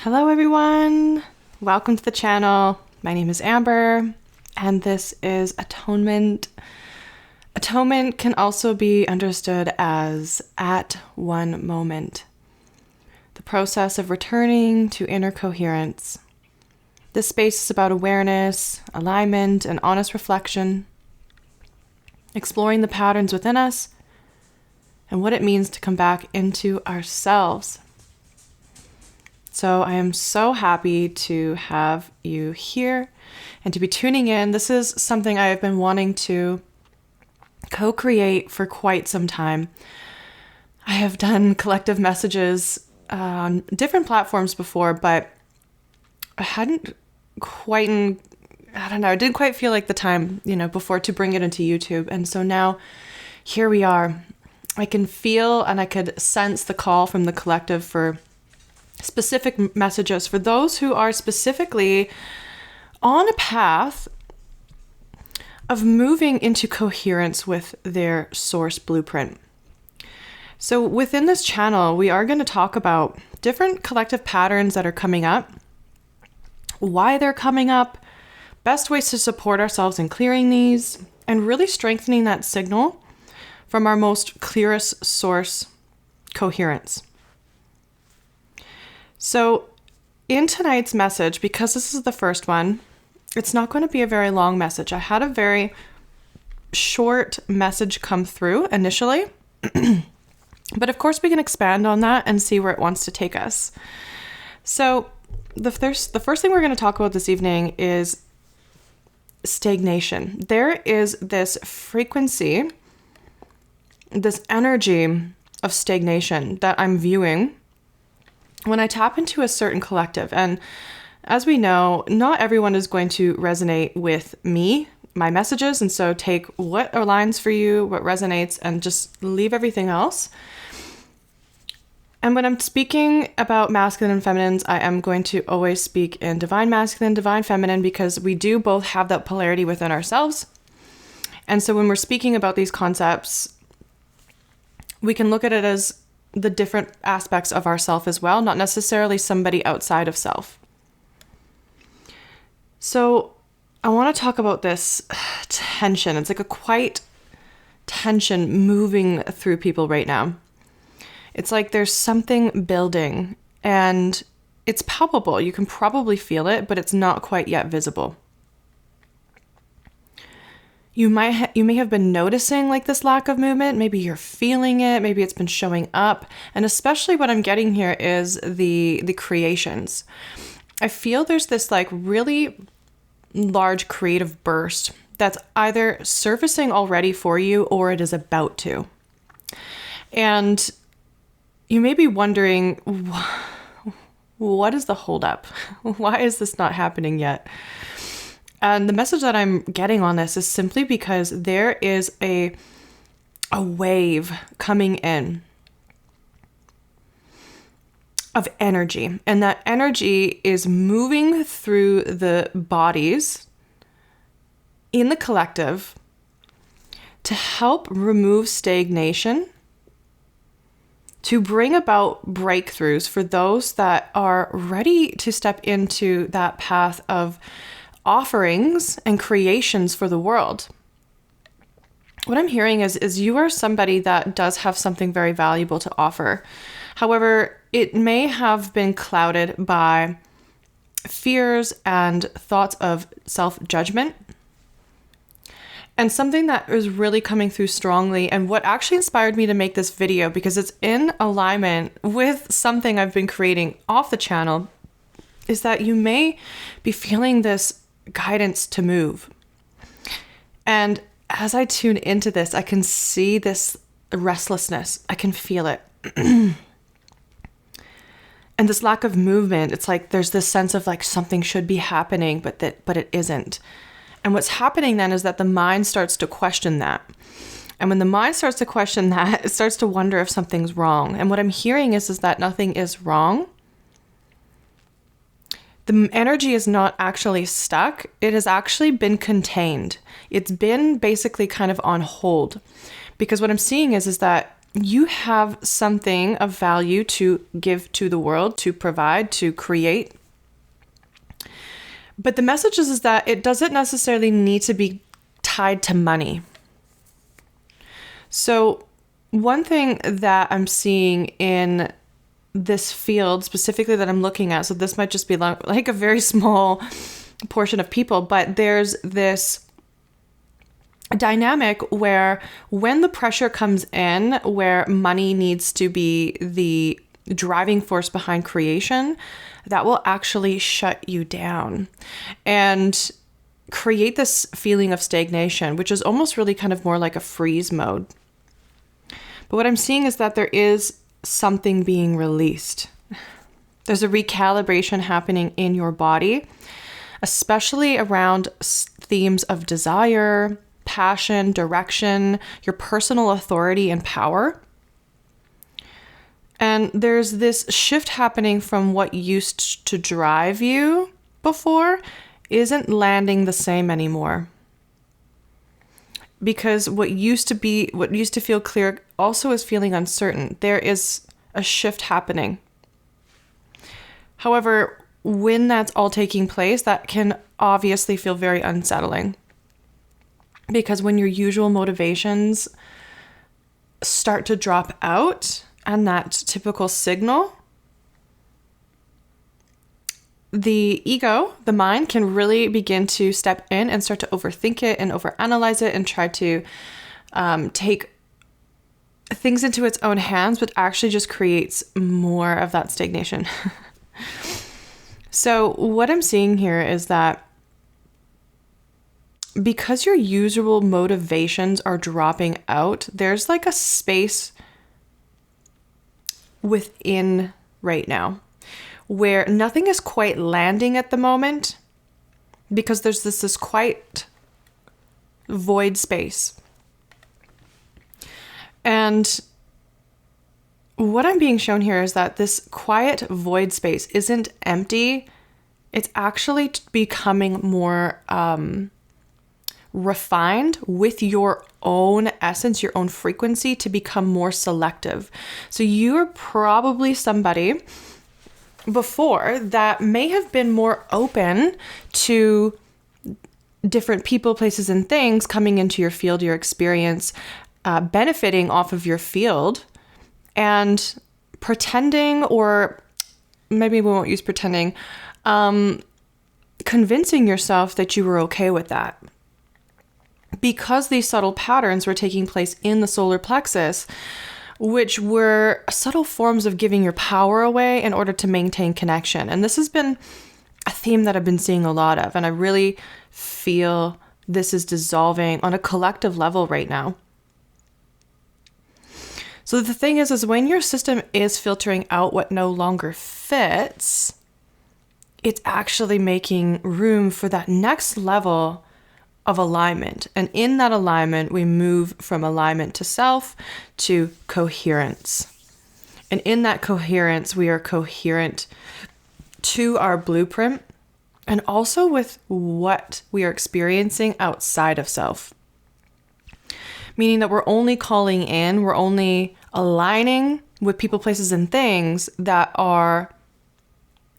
Hello everyone, welcome to the channel. My name is Amber and this is Atonement. Atonement can also be understood as at one moment, the process of returning to inner coherence. This space is about awareness, alignment, and honest reflection, exploring the patterns within us and what it means to come back into ourselves. So I am so happy to have you here and to be tuning in. This is something I have been wanting to co-create for quite some time. I have done collective messages on different platforms before, but I hadn't quite, I didn't quite feel like the time, before to bring it into YouTube. And so now here we are. I can feel and I could sense the call from the collective for specific messages for those who are specifically on a path of moving into coherence with their source blueprint. So within this channel, we are going to talk about different collective patterns that are coming up, why they're coming up, best ways to support ourselves in clearing these, and really strengthening that signal from our most clearest source coherence. So in tonight's message, because this is the first one, it's not going to be a very long message. I had a very short message come through initially, but of course we can expand on that and see where it wants to take us. So the first thing we're going to talk about this evening is stagnation. There is this frequency, this energy of stagnation that I'm viewing when I tap into a certain collective. And as we know, not everyone is going to resonate with me, my messages. And so take what aligns for you, what resonates, and just leave everything else. And when I'm speaking about masculine and feminines, I am going to always speak in divine masculine, divine feminine, because we do both have that polarity within ourselves. And so when we're speaking about these concepts, we can look at it as the different aspects of ourself as well, not necessarily somebody outside of self. So I want to talk about this tension. It's like a quiet tension moving through people right now. It's like there's something building and it's palpable. You can probably feel it, but it's not quite yet visible. You may have been noticing like this lack of movement. Maybe you're feeling it. Maybe it's been showing up. And especially what I'm getting here is the creations. I feel there's this like really large creative burst that's either surfacing already for you or it is about to. And you may be wondering, what is the holdup? Why is this not happening yet? And the message that I'm getting on this is simply because there is a wave coming in of energy. And that energy is moving through the bodies in the collective to help remove stagnation, to bring about breakthroughs for those that are ready to step into that path of offerings and creations for the world. What I'm hearing is you are somebody that does have something very valuable to offer. However, it may have been clouded by fears and thoughts of self-judgment. And something that is really coming through strongly, and what actually inspired me to make this video, because it's in alignment with something I've been creating off the channel, is that you may be feeling this guidance to move. And as I tune into this, I can see this restlessness. I can feel it. And this lack of movement, it's like there's this sense of like something should be happening, but it isn't. And what's happening then is that the mind starts to question that. And when the mind starts to question that, it starts to wonder if something's wrong. And what I'm hearing is that nothing is wrong. The energy is not actually stuck. It has actually been contained. It's been basically kind of on hold. Because what I'm seeing is that you have something of value to give to the world, to provide, to create. But the message is that it doesn't necessarily need to be tied to money. So one thing that I'm seeing in this field specifically that I'm looking at, so this might just be like a very small portion of people, but there's this dynamic where when the pressure comes in, where money needs to be the driving force behind creation, that will actually shut you down and create this feeling of stagnation, which is almost really kind of more like a freeze mode. But what I'm seeing is that there is something being released. There's a recalibration happening in your body, especially around themes of desire, passion, direction, your personal authority and power. And there's this shift happening from what used to drive you before isn't landing the same anymore. Because what used to feel clear also is feeling uncertain. There is a shift happening. However, when that's all taking place, that can obviously feel very unsettling. Because when your usual motivations start to drop out, and that typical signal, the ego, the mind, can really begin to step in and start to overthink it and overanalyze it and try to take things into its own hands, but actually just creates more of that stagnation. So what I'm seeing here is that because your usual motivations are dropping out, there's like a space within right now where nothing is quite landing at the moment because there's this quite void space. And what I'm being shown here is that this quiet void space isn't empty. It's actually becoming more refined with your own essence, your own frequency, to become more selective. So you're probably somebody before that may have been more open to different people, places, and things coming into your field, your experience, benefiting off of your field, and pretending, or maybe we won't use pretending, convincing yourself that you were okay with that. Because these subtle patterns were taking place in the solar plexus, which were subtle forms of giving your power away in order to maintain connection. And this has been a theme that I've been seeing a lot of, and I really feel this is dissolving on a collective level right now. So the thing is when your system is filtering out what no longer fits, it's actually making room for that next level of alignment. And in that alignment, we move from alignment to self to coherence. And in that coherence, we are coherent to our blueprint and also with what we are experiencing outside of self. Meaning that we're only calling in, we're only aligning with people, places, and things that are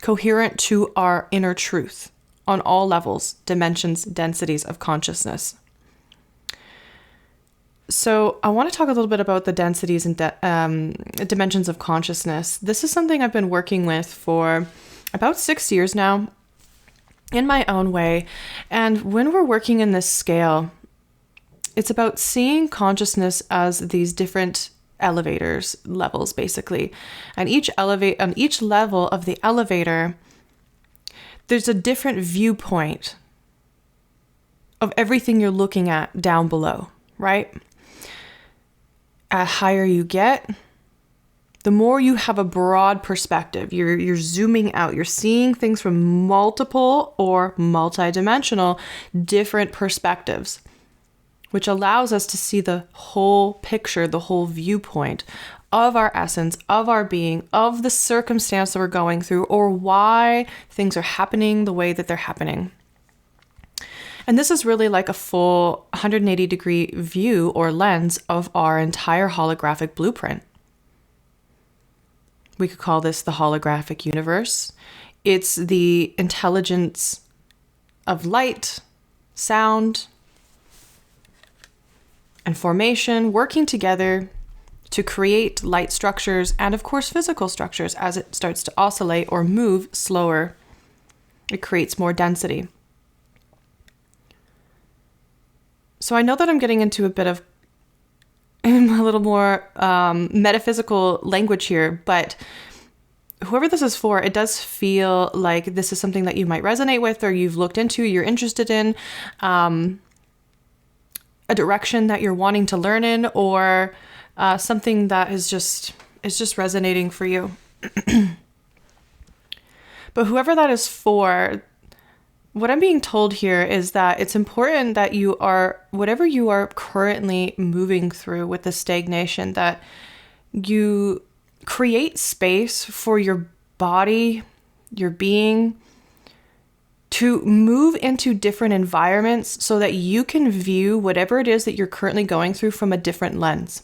coherent to our inner truth on all levels, dimensions, densities of consciousness. So I want to talk a little bit about the densities and dimensions of consciousness. This is something I've been working with for about 6 years now in my own way. And when we're working in this scale, it's about seeing consciousness as these different elevators, levels, basically. And on each level of the elevator, there's a different viewpoint of everything you're looking at down below, right? As higher you get, the more you have a broad perspective. You're zooming out. You're seeing things from multiple or multidimensional different perspectives, which allows us to see the whole picture, the whole viewpoint of our essence, of our being, of the circumstance that we're going through, or why things are happening the way that they're happening. And this is really like a full 180-degree view or lens of our entire holographic blueprint. We could call this the holographic universe. It's the intelligence of light, sound, and formation working together to create light structures and, of course, physical structures. As it starts to oscillate or move slower, it creates more density. So I know that I'm getting into a bit of a little more metaphysical language here, but whoever this is for, it does feel like this is something that you might resonate with, or you've looked into, you're interested in, a direction that you're wanting to learn in, or something that is just resonating for you. But whoever that is for, what I'm being told here is that it's important that you are, whatever you are currently moving through with the stagnation, that you create space for your body, your being, to move into different environments so that you can view whatever it is that you're currently going through from a different lens.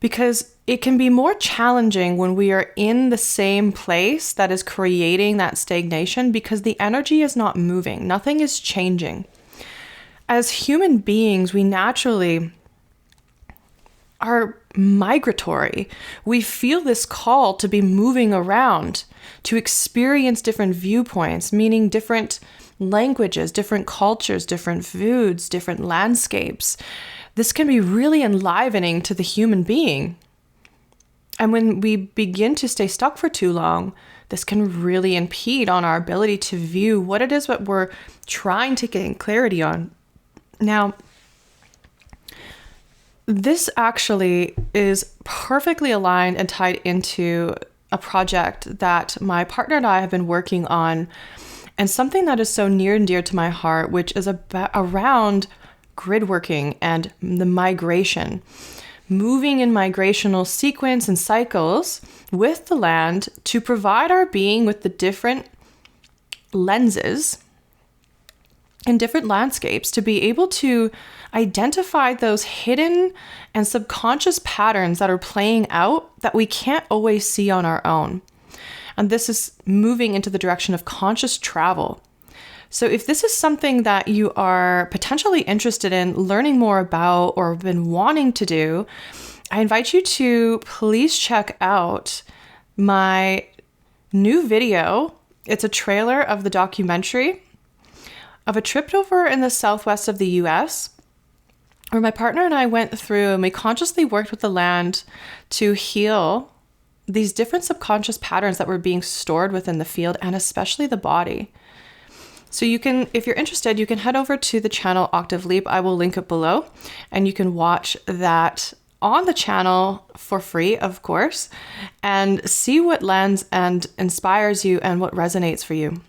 Because it can be more challenging when we are in the same place that is creating that stagnation, because the energy is not moving. Nothing is changing. As human beings, we naturally are migratory. We feel this call to be moving around, to experience different viewpoints, meaning different languages, different cultures, different foods, different landscapes. This can be really enlivening to the human being. And when we begin to stay stuck for too long, this can really impede on our ability to view what it is that we're trying to gain clarity on. Now, this actually is perfectly aligned and tied into a project that my partner and I have been working on, and something that is so near and dear to my heart, which is around gridworking and the migration. Moving in migrational sequence and cycles with the land to provide our being with the different lenses and different landscapes to be able to identify those hidden and subconscious patterns that are playing out that we can't always see on our own. And this is moving into the direction of conscious travel. So if this is something that you are potentially interested in learning more about or been wanting to do, I invite you to please check out my new video. It's a trailer of the documentary of a trip over in the southwest of the US, where my partner and I went through and we consciously worked with the land to heal these different subconscious patterns that were being stored within the field, and especially the body. So you can, if you're interested, you can head over to the channel Octave Leap. I will link it below, and you can watch that on the channel for free, of course, and see what lands and inspires you and what resonates for you.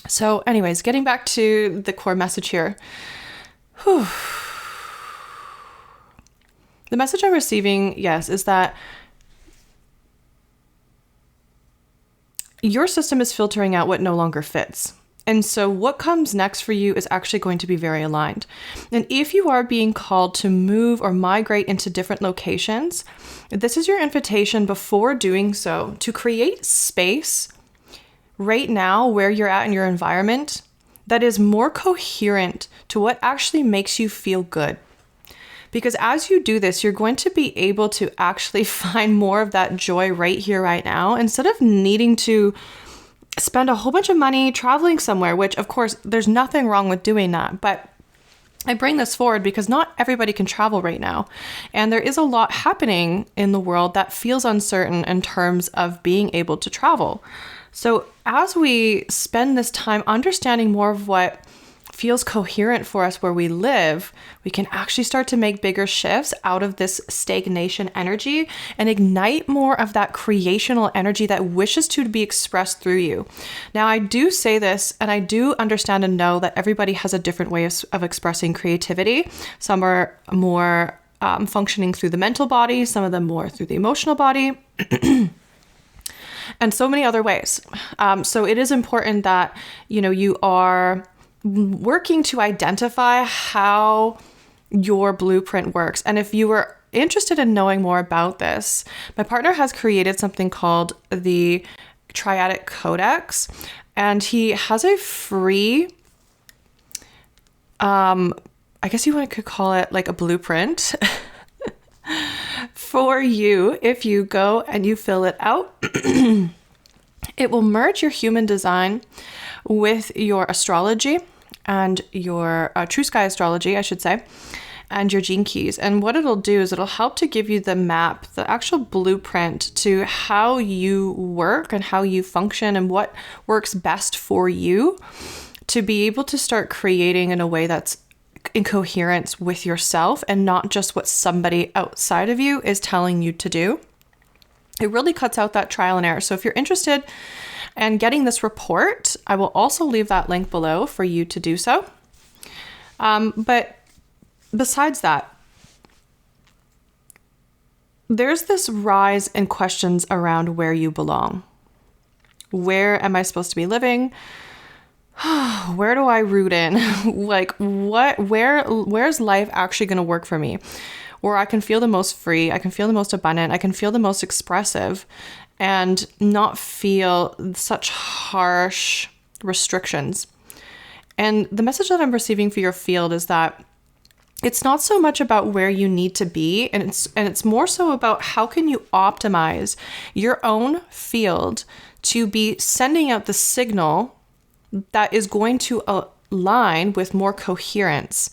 So anyways, getting back to the core message here. The message I'm receiving, yes, is that your system is filtering out what no longer fits. And so what comes next for you is actually going to be very aligned. And if you are being called to move or migrate into different locations, this is your invitation before doing so to create space right now where you're at in your environment that is more coherent to what actually makes you feel good. Because as you do this, you're going to be able to actually find more of that joy right here, right now, instead of needing to spend a whole bunch of money traveling somewhere, which of course there's nothing wrong with doing that. But I bring this forward because not everybody can travel right now. And there is a lot happening in the world that feels uncertain in terms of being able to travel. So as we spend this time understanding more of what feels coherent for us where we live, we can actually start to make bigger shifts out of this stagnation energy and ignite more of that creational energy that wishes to be expressed through you. Now, I do say this, and I do understand and know that everybody has a different way of expressing creativity. Some are more functioning through the mental body, some of them more through the emotional body. And so many other ways. So it is important that, you are working to identify how your blueprint works. And if you were interested in knowing more about this, my partner has created something called the Triadic Codex, and he has a free, I guess you could call it like a blueprint for you. If you go and you fill it out, it will merge your human design with your astrology and your true sky astrology, I should say, and your gene keys. And what it'll do is it'll help to give you the map, the actual blueprint to how you work and how you function and what works best for you to be able to start creating in a way that's in coherence with yourself and not just what somebody outside of you is telling you to do. It really cuts out that trial and error. So if you're interested in getting this report, I will also leave that link below for you to do so. But besides that, there's this rise in questions around where you belong. Where am I supposed to be living? Where do I root in? Like where's life actually going to work for me? Where I can feel the most free, I can feel the most abundant, I can feel the most expressive and not feel such harsh restrictions. And the message that I'm receiving for your field is that it's not so much about where you need to be, and it's more so about how can you optimize your own field to be sending out the signal that is going to align with more coherence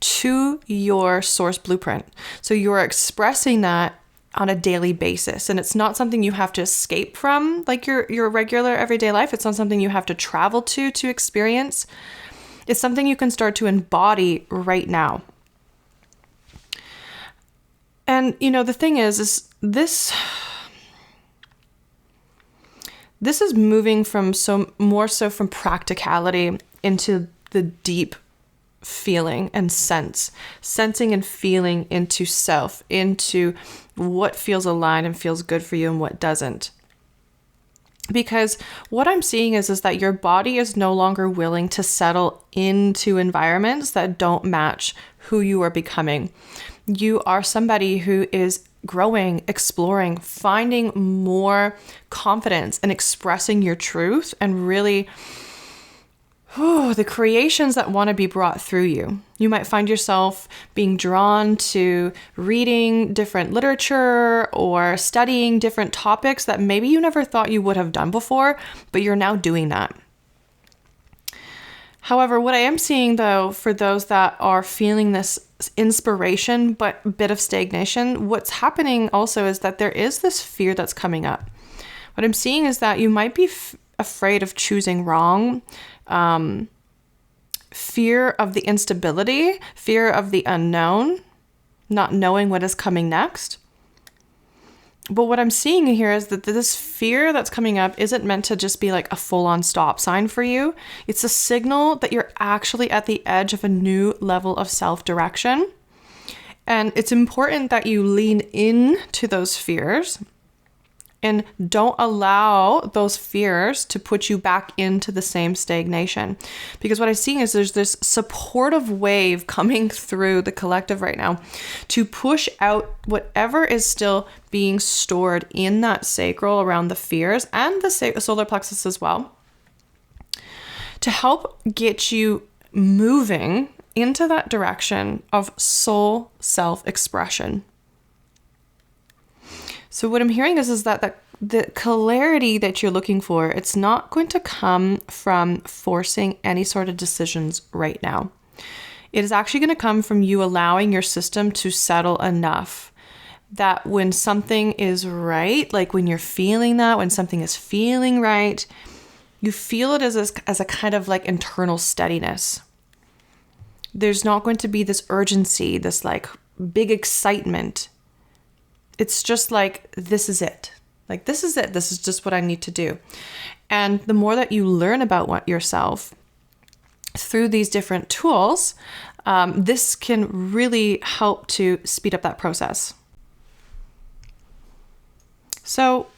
to your source blueprint. So you're expressing that on a daily basis, and it's not something you have to escape from like your regular everyday life. It's not something you have to travel to experience. It's something you can start to embody right now. And the thing is this is moving from more so from practicality into the deep feeling and sensing and feeling into self, into what feels aligned and feels good for you and what doesn't. Because what I'm seeing is that your body is no longer willing to settle into environments that don't match who you are becoming. You are somebody who is growing, exploring, finding more confidence and expressing your truth and really the creations that want to be brought through you. You might find yourself being drawn to reading different literature or studying different topics that maybe you never thought you would have done before, but you're now doing that. However, what I am seeing though, for those that are feeling this inspiration, but a bit of stagnation, what's happening also is that there is this fear that's coming up. What I'm seeing is that you might be afraid of choosing wrong, fear of the instability, fear of the unknown, not knowing what is coming next. But what I'm seeing here is that this fear that's coming up isn't meant to just be like a full-on stop sign for you. It's a signal that you're actually at the edge of a new level of self-direction. And it's important that you lean into those fears and don't allow those fears to put you back into the same stagnation. Because what I'm seeing is there's this supportive wave coming through the collective right now to push out whatever is still being stored in that sacral around the fears and the solar plexus as well, to help get you moving into that direction of soul self-expression. So what I'm hearing is that the clarity that you're looking for, it's not going to come from forcing any sort of decisions right now. It is actually going to come from you allowing your system to settle enough that when something is right, like when you're feeling that, when something is feeling right, you feel it as a kind of like internal steadiness. There's not going to be this urgency, this like big excitement. It's just like, this is it. Like, this is it. This is just what I need to do. And the more that you learn about yourself through these different tools, this can really help to speed up that process. So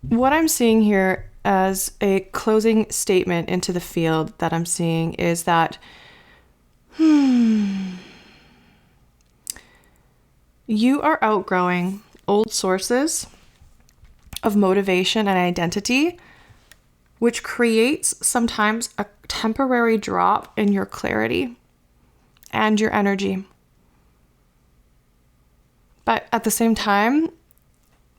what I'm seeing here as a closing statement into the field that I'm seeing is that, you are outgrowing old sources of motivation and identity, which creates sometimes a temporary drop in your clarity and your energy. But at the same time,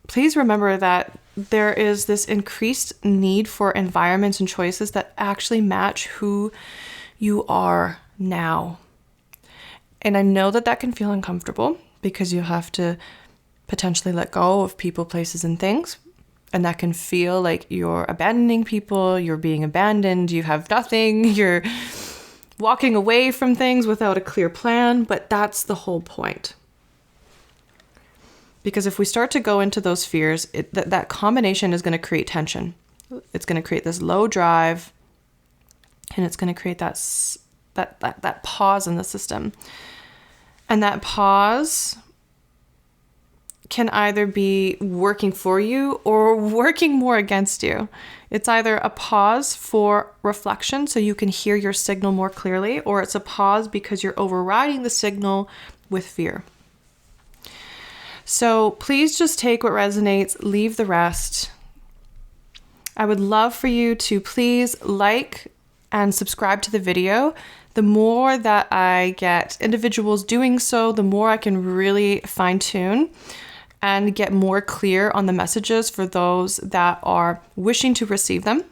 please remember that there is this increased need for environments and choices that actually match who you are now. And I know that that can feel uncomfortable because you have to potentially let go of people, places, and things. And that can feel like you're abandoning people, you're being abandoned, you have nothing, you're walking away from things without a clear plan. But that's the whole point. Because if we start to go into those fears, that combination is going to create tension. It's going to create this low drive, and it's going to create that pause in the system. And that pause can either be working for you or working more against you. It's either a pause for reflection so you can hear your signal more clearly, or it's a pause because you're overriding the signal with fear. So please just take what resonates, leave the rest. I would love for you to please like and subscribe to the video. The more that I get individuals doing so, the more I can really fine tune and get more clear on the messages for those that are wishing to receive them.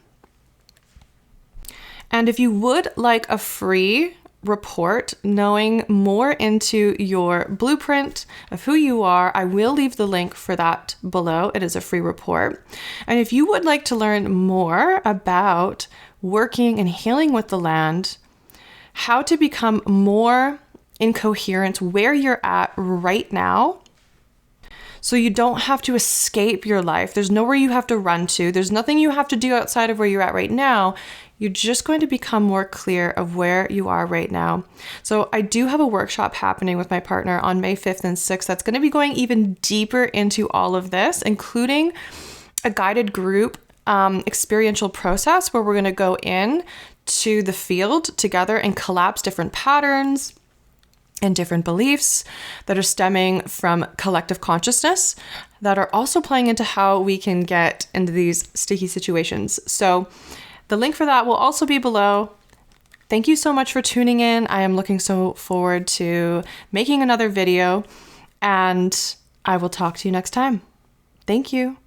And if you would like a free report knowing more into your blueprint of who you are, I will leave the link for that below. It is a free report. And if you would like to learn more about working and healing with the land, how to become more in coherence where you're at right now, so you don't have to escape your life. There's nowhere you have to run to. There's nothing you have to do outside of where you're at right now. You're just going to become more clear of where you are right now. So I do have a workshop happening with my partner on May 5th and 6th that's going to be going even deeper into all of this, including a guided group experiential process where we're going to go in to the field together and collapse different patterns and different beliefs that are stemming from collective consciousness that are also playing into how we can get into these sticky situations. So the link for that will also be below. Thank you so much for tuning in. I am looking so forward to making another video, and I will talk to you next time. Thank you.